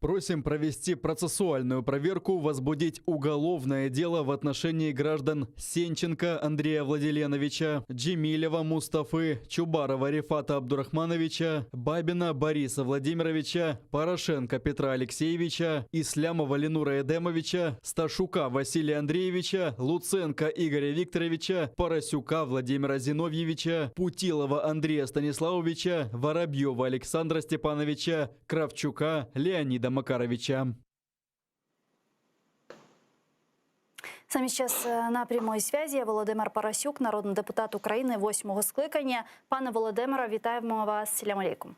Просим провести процессуальную проверку, возбудить уголовное дело в отношении граждан Сенченко Андрея Владиленовича, Джемилева Мустафы, Чубарова Рифата Абдурахмановича, Бабина Бориса Владимировича, Порошенко Петра Алексеевича, Ислямова Ленура Эдемовича, Сташука Василия Андреевича, Луценко Игоря Викторовича, Поросюка Владимира Зиновьевича, Путилова Андрея Станиславовича, Воробьева Александра Степановича, Кравчука Леонида Макаровича. З нами зараз на прямій зв'язі Володимир Парасюк, народний депутат України 8-го скликання. Пане Володимире, вітаємо вас. Салям алейкум.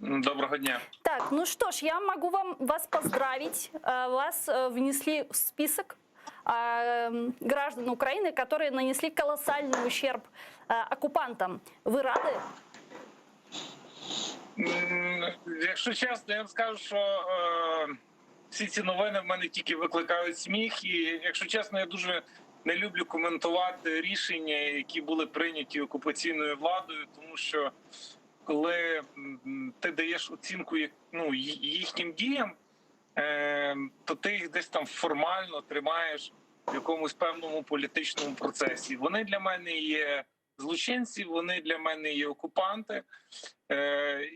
Доброго дня. Так, ну что ж, я могу вас поздравить. Вас внесли в список граждан Украины, которые нанесли колоссальный ущерб оккупантам. Вы рады? Якщо чесно, я вам скажу, що всі ці новини в мене тільки викликають сміх. І, якщо чесно, я дуже не люблю коментувати рішення, які були прийняті окупаційною владою, тому що коли ти даєш оцінку їхнім діям, то ти їх десь там формально тримаєш в якомусь певному політичному процесі. Вони для мене є злочинці, вони для мене є окупанти.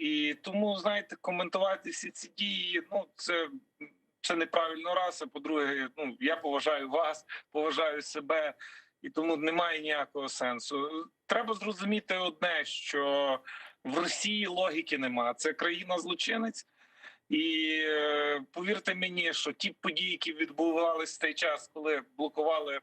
І тому, знаєте, коментувати всі ці дії, це неправильно раз, а по-друге, я поважаю вас, поважаю себе, і тому немає ніякого сенсу. Треба зрозуміти одне, що в Росії логіки нема. Це країна-злочинець. І повірте мені, що ті події, які відбувалися в той час, коли блокували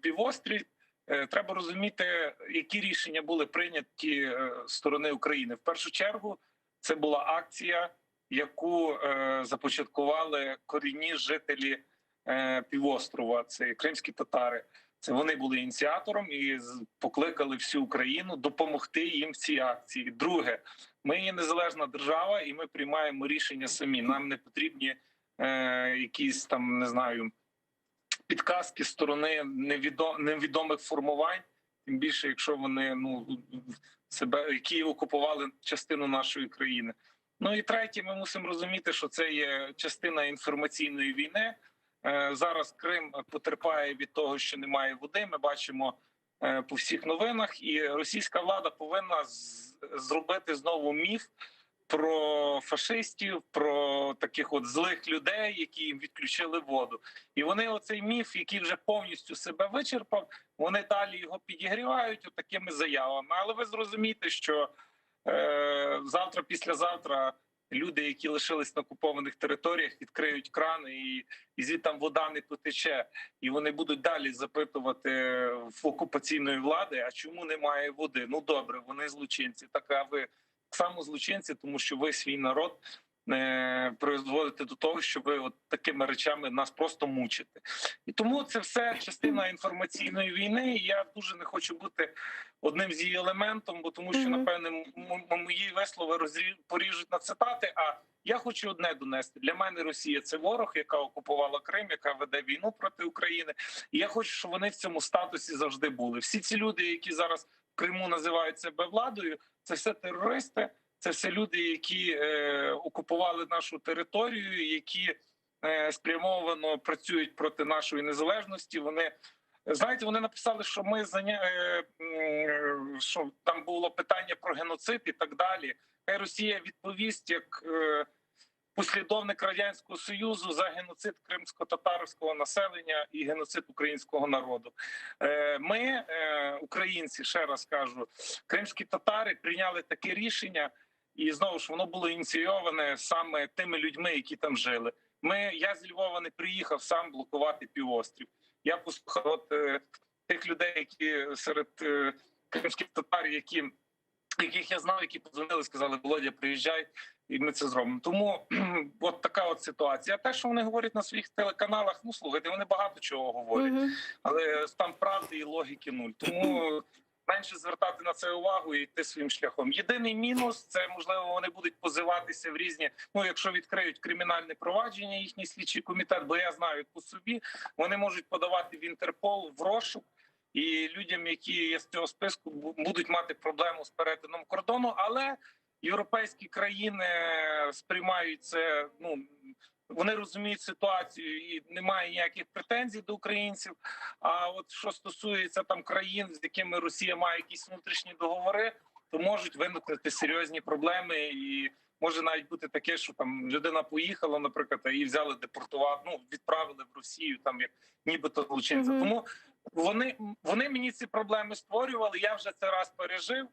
півострів, треба розуміти, які рішення були прийняті з сторони України. В першу чергу це була акція, яку започаткували корінні жителі півострова, це кримські татари. Це вони були ініціатором і покликали всю Україну допомогти їм в цій акції. Друге, ми є незалежна держава і ми приймаємо рішення самі. Нам не потрібні якісь там, не знаю, підказки з сторони невідомих формувань, тим більше, якщо вони які окупували частину нашої країни. Ну і третє, ми мусимо розуміти, що це є частина інформаційної війни. Зараз Крим потерпає від того, що немає води. Ми бачимо по всіх новинах, і російська влада повинна зробити знову міф про фашистів, про таких от злих людей, які їм відключили воду. І вони оцей міф, який вже повністю себе вичерпав, вони далі його підігрівають такими заявами. Але ви зрозумієте, що завтра, післязавтра люди, які лишились на окупованих територіях, відкриють крани і звідти вода не потече. І вони будуть далі запитувати в окупаційної влади, а чому немає води? Ну добре, вони злочинці. Так, а ви саме злочинці, тому що ви свій народ призводите до того, що ви от такими речами нас просто мучите. І тому це все частина інформаційної війни, і я дуже не хочу бути одним з її елементом, бо тому що, напевне, мої вислови поріжуть на цитати, а я хочу одне донести. Для мене Росія – це ворог, яка окупувала Крим, яка веде війну проти України, і я хочу, щоб вони в цьому статусі завжди були. Всі ці люди, які зараз в Криму називають себе владою, це все терористи, це все люди, які окупували нашу територію, які спрямовано працюють проти нашої незалежності. Вони, знаєте, вони написали, що що там було питання про геноцид і так далі. Хай Росія відповість як послідовник Радянського Союзу за геноцид кримсько-татарського населення і геноцид українського народу. Ми, українці, ще раз кажу, кримські татари прийняли таке рішення, і знову ж воно було ініційоване саме тими людьми, які там жили. Я з Львова не приїхав сам блокувати півострів. Я послухав тих людей, які серед кримських татар, яких я знав, які подзвонили, сказали: Володя, приїжджай, і ми це зробимо. Тому от така от ситуація. А те, що вони говорять на своїх телеканалах, слухайте, вони багато чого говорять, але там правди і логіки нуль. Тому менше звертати на це увагу і йти своїм шляхом. Єдиний мінус – це, можливо, вони будуть позиватися в різні, якщо відкриють кримінальне провадження, їхній слідчий комітет, бо я знаю по собі, вони можуть подавати в Інтерпол, в розшук, і людям, які є з цього списку, будуть мати проблему з перетином кордону, але європейські країни сприймають це, ну, вони розуміють ситуацію і немає ніяких претензій до українців. А от що стосується там країн, з якими Росія має якісь внутрішні договори, то можуть виникнути серйозні проблеми, і може навіть бути таке, що там людина поїхала, наприклад, а її взяли депортувати, ну, відправили в Росію, там як нібито злочинця. Тому вони мені ці проблеми створювали. Я вже це раз пережив.